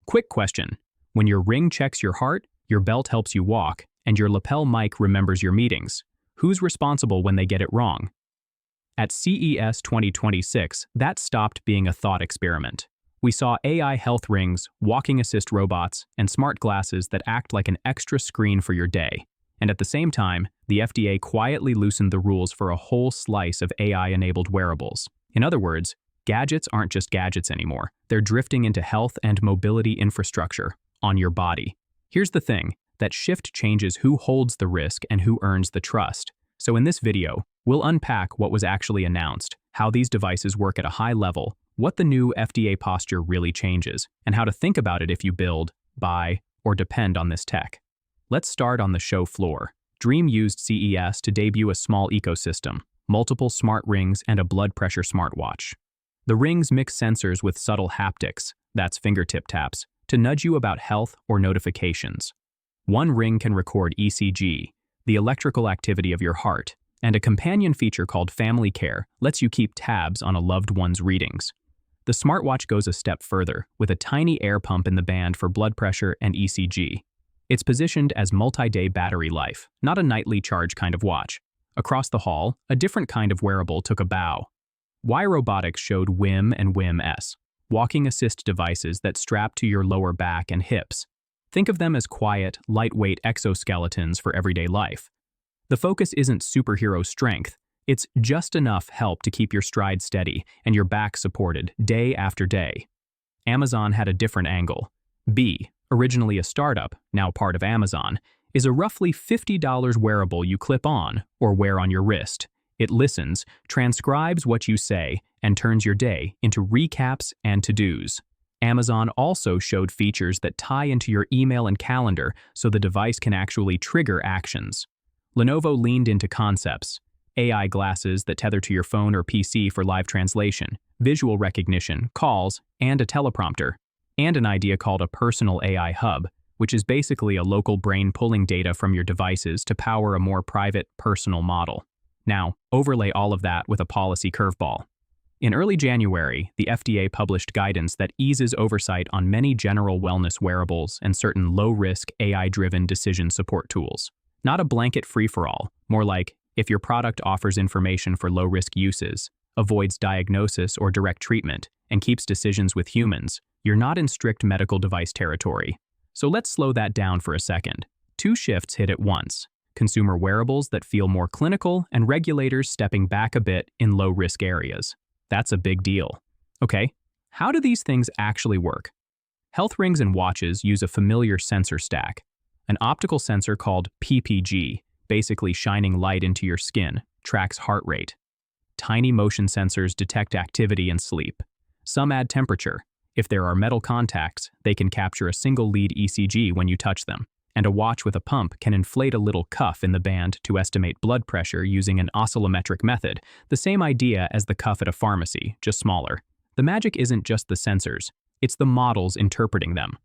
Quick question. When your ring checks your heart, your belt helps you walk, and your lapel mic remembers your meetings, who's responsible when they get it wrong? At CES 2026, that stopped being a thought experiment. We saw AI health rings, walking assist robots, and smart glasses that act like an extra screen for your day. And at the same time, the FDA quietly loosened the rules for a whole slice of AI-enabled wearables. In other words, gadgets aren't just gadgets anymore. They're drifting into health and mobility infrastructure on your body. Here's the thing, that shift changes who holds the risk and who earns the trust. So in this video, we'll unpack what was actually announced, how these devices work at a high level, what the new FDA posture really changes, and how to think about it if you build, buy, or depend on this tech. Let's start on the show floor. Dream used CES to debut a small ecosystem, multiple smart rings and a blood pressure smartwatch. The rings mix sensors with subtle haptics, that's fingertip taps, to nudge you about health or notifications. One ring can record ECG, the electrical activity of your heart, and a companion feature called Family Care lets you keep tabs on a loved one's readings. The smartwatch goes a step further, with a tiny air pump in the band for blood pressure and ECG. It's positioned as multi-day battery life, not a nightly charge kind of watch. Across the hall, a different kind of wearable took a bow. Y Robotics showed WIM and WIM-S, walking assist devices that strap to your lower back and hips. Think of them as quiet, lightweight exoskeletons for everyday life. The focus isn't superhero strength, it's just enough help to keep your stride steady and your back supported day after day. Amazon had a different angle. B, originally a startup, now part of Amazon, is a roughly $50 wearable you clip on or wear on your wrist. It listens, transcribes what you say, and turns your day into recaps and to-dos. Amazon also showed features that tie into your email and calendar so the device can actually trigger actions. Lenovo leaned into concepts: AI glasses that tether to your phone or PC for live translation, visual recognition, calls, and a teleprompter, and an idea called a personal AI hub, which is basically a local brain pulling data from your devices to power a more private, personal model. Now, overlay all of that with a policy curveball. In early January, the FDA published guidance that eases oversight on many general wellness wearables and certain low-risk AI-driven decision support tools. Not a blanket free-for-all, more like, if your product offers information for low-risk uses, avoids diagnosis or direct treatment, and keeps decisions with humans, you're not in strict medical device territory. So let's slow that down for a second. Two shifts hit at once: consumer wearables that feel more clinical and regulators stepping back a bit in low-risk areas. That's a big deal. Okay, how do these things actually work? Health rings and watches use a familiar sensor stack. An optical sensor called PPG, basically shining light into your skin, tracks heart rate. Tiny motion sensors detect activity and sleep. Some add temperature. If there are metal contacts, they can capture a single lead ECG when you touch them. And a watch with a pump can inflate a little cuff in the band to estimate blood pressure using an oscillometric method, the same idea as the cuff at a pharmacy, just smaller. The magic isn't just the sensors, it's the models interpreting them.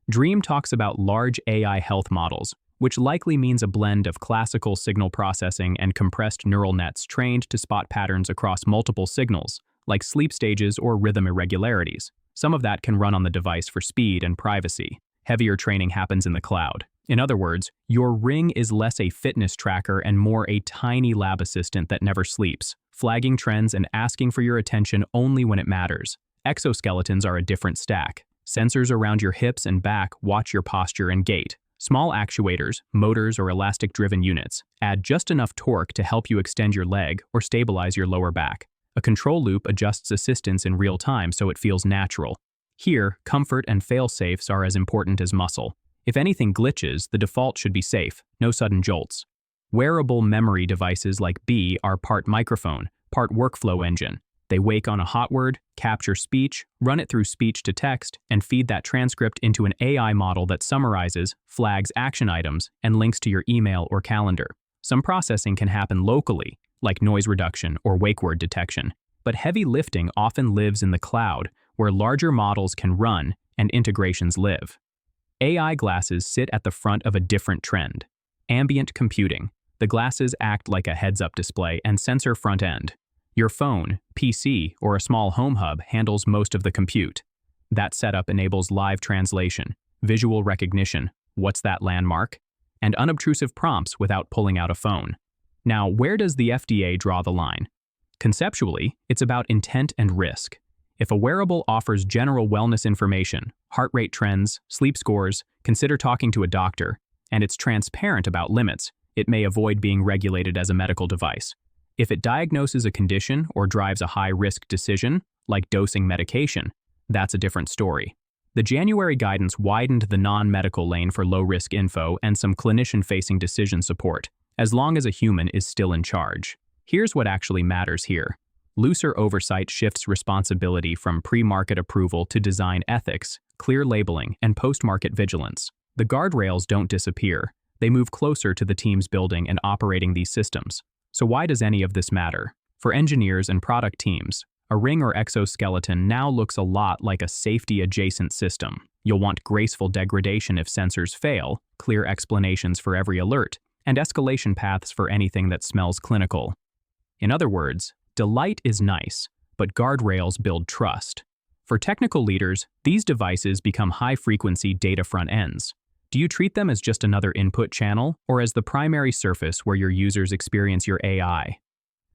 Dream talks about large AI health models, which likely means a blend of classical signal processing and compressed neural nets trained to spot patterns across multiple signals, like sleep stages or rhythm irregularities. Some of that can run on the device for speed and privacy. Heavier training happens in the cloud. In other words, your ring is less a fitness tracker and more a tiny lab assistant that never sleeps, flagging trends and asking for your attention only when it matters. Exoskeletons are a different stack. Sensors around your hips and back watch your posture and gait. Small actuators, motors, or elastic-driven units add just enough torque to help you extend your leg or stabilize your lower back. A control loop adjusts assistance in real time so it feels natural. Here, comfort and fail-safes are as important as muscle. If anything glitches, the default should be safe, no sudden jolts. Wearable memory devices like B are part microphone, part workflow engine. They wake on a hot word, capture speech, run it through speech to text, and feed that transcript into an AI model that summarizes, flags action items, and links to your email or calendar. Some processing can happen locally, like noise reduction or wake word detection, but heavy lifting often lives in the cloud, where larger models can run and integrations live. AI glasses sit at the front of a different trend. Ambient computing. The glasses act like a heads-up display and sensor front end. Your phone, PC, or a small home hub handles most of the compute. That setup enables live translation, visual recognition, what's that landmark, and unobtrusive prompts without pulling out a phone. Now, where does the FDA draw the line? Conceptually, it's about intent and risk. If a wearable offers general wellness information, heart rate trends, sleep scores, consider talking to a doctor, and it's transparent about limits, it may avoid being regulated as a medical device. If it diagnoses a condition or drives a high-risk decision, like dosing medication, that's a different story. The January guidance widened the non-medical lane for low-risk info and some clinician-facing decision support, as long as a human is still in charge. Here's what actually matters here. Looser oversight shifts responsibility from pre-market approval to design ethics, clear labeling, and post-market vigilance. The guardrails don't disappear. They move closer to the teams building and operating these systems. So why does any of this matter? For engineers and product teams, a ring or exoskeleton now looks a lot like a safety-adjacent system. You'll want graceful degradation if sensors fail, clear explanations for every alert, and escalation paths for anything that smells clinical. In other words, delight is nice, but guardrails build trust. For technical leaders, these devices become high-frequency data front ends. Do you treat them as just another input channel, or as the primary surface where your users experience your AI?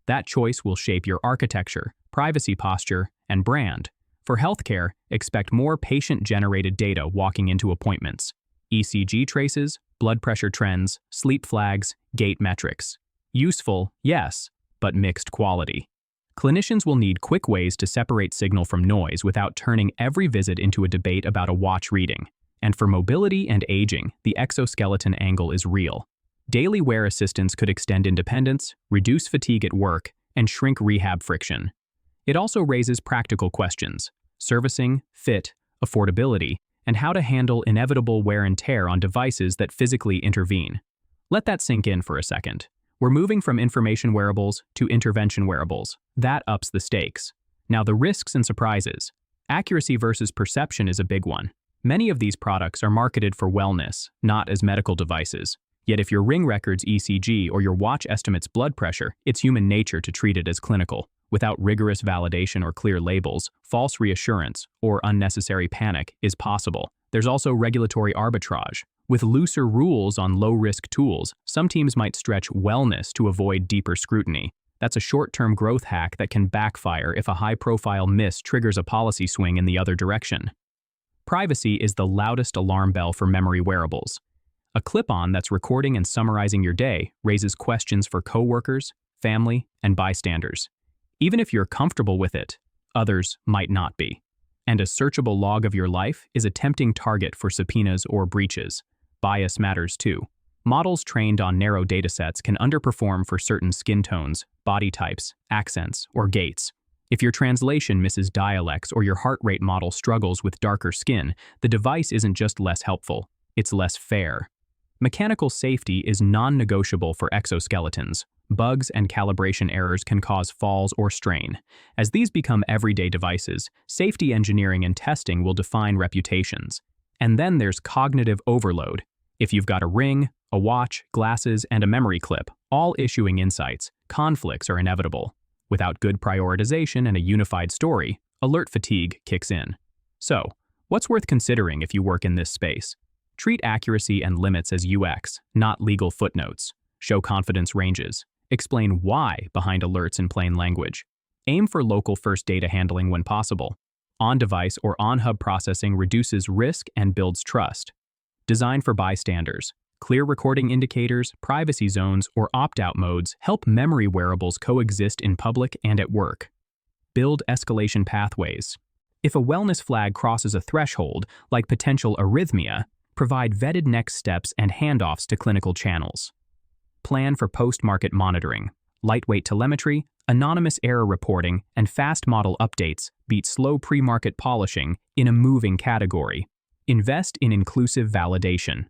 That choice will shape your architecture, privacy posture, and brand. For healthcare, expect more patient-generated data walking into appointments. ECG traces, blood pressure trends, sleep flags, gait metrics. Useful, yes, but mixed quality. Clinicians will need quick ways to separate signal from noise without turning every visit into a debate about a watch reading. And for mobility and aging, the exoskeleton angle is real. Daily wear assistance could extend independence, reduce fatigue at work, and shrink rehab friction. It also raises practical questions: servicing, fit, affordability, and how to handle inevitable wear and tear on devices that physically intervene. Let that sink in for a second. We're moving from information wearables to intervention wearables. That ups the stakes. Now the risks and surprises. Accuracy versus perception is a big one. Many of these products are marketed for wellness, not as medical devices. Yet if your ring records ECG or your watch estimates blood pressure, it's human nature to treat it as clinical. Without rigorous validation or clear labels, false reassurance or unnecessary panic is possible. There's also regulatory arbitrage. With looser rules on low-risk tools, some teams might stretch wellness to avoid deeper scrutiny. That's a short-term growth hack that can backfire if a high-profile miss triggers a policy swing in the other direction. Privacy is the loudest alarm bell for memory wearables. A clip-on that's recording and summarizing your day raises questions for coworkers, family, and bystanders. Even if you're comfortable with it, others might not be. And a searchable log of your life is a tempting target for subpoenas or breaches. Bias matters too. Models trained on narrow datasets can underperform for certain skin tones, body types, accents, or gaits. If your translation misses dialects or your heart rate model struggles with darker skin, the device isn't just less helpful, it's less fair. Mechanical safety is non-negotiable for exoskeletons. Bugs and calibration errors can cause falls or strain. As these become everyday devices, safety engineering and testing will define reputations. And then there's cognitive overload. If you've got a ring, a watch, glasses, and a memory clip, all issuing insights, conflicts are inevitable. Without good prioritization and a unified story, alert fatigue kicks in. So, what's worth considering if you work in this space? Treat accuracy and limits as UX, not legal footnotes. Show confidence ranges. Explain why behind alerts in plain language. Aim for local first data handling when possible. On-device or on-hub processing reduces risk and builds trust. Design for bystanders. Clear recording indicators, privacy zones, or opt-out modes help memory wearables coexist in public and at work. Build escalation pathways. If a wellness flag crosses a threshold, like potential arrhythmia, provide vetted next steps and handoffs to clinical channels. Plan for post-market monitoring. Lightweight telemetry, anonymous error reporting, and fast model updates beat slow pre-market polishing in a moving category. Invest in inclusive validation.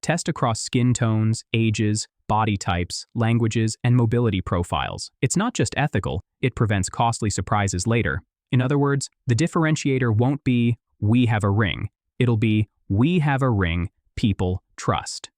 Test across skin tones, ages, body types, languages, and mobility profiles. It's not just ethical, it prevents costly surprises later. In other words, the differentiator won't be, "We have a ring." It'll be, "We have a ring people trust."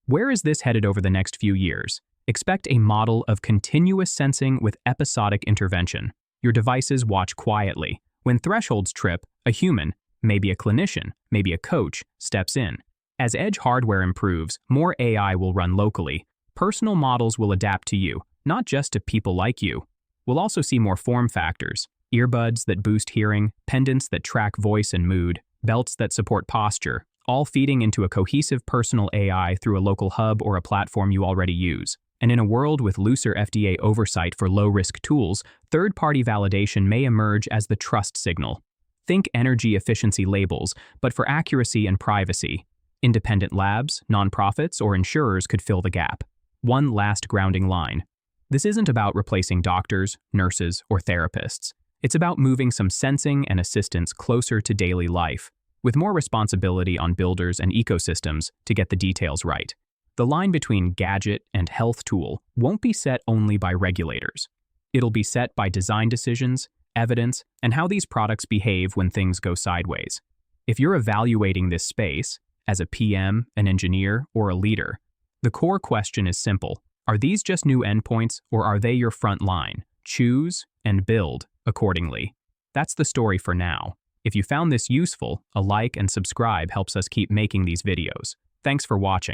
Where is this headed over the next few years? Expect a model of continuous sensing with episodic intervention. Your devices watch quietly. When thresholds trip, A human, maybe a clinician, maybe a coach, steps in. As edge hardware improves, more AI will run locally. Personal models will adapt to you, not just to people like you. We'll also see more form factors: earbuds that boost hearing, pendants that track voice and mood, belts that support posture, all feeding into a cohesive personal AI through a local hub or a platform you already use. And in a world with looser FDA oversight for low-risk tools, third-party validation may emerge as the trust signal. Think energy efficiency labels, but for accuracy and privacy. Independent labs, nonprofits, or insurers could fill the gap. One last grounding line. This isn't about replacing doctors, nurses, or therapists. It's about moving some sensing and assistance closer to daily life, with more responsibility on builders and ecosystems to get the details right. The line between gadget and health tool won't be set only by regulators. It'll be set by design decisions, evidence, and how these products behave when things go sideways. If you're evaluating this space, as a PM, an engineer, or a leader, the core question is simple. Are these just new endpoints, or are they your front line? Choose and build accordingly. That's the story for now. If you found this useful, a like and subscribe helps us keep making these videos. Thanks for watching.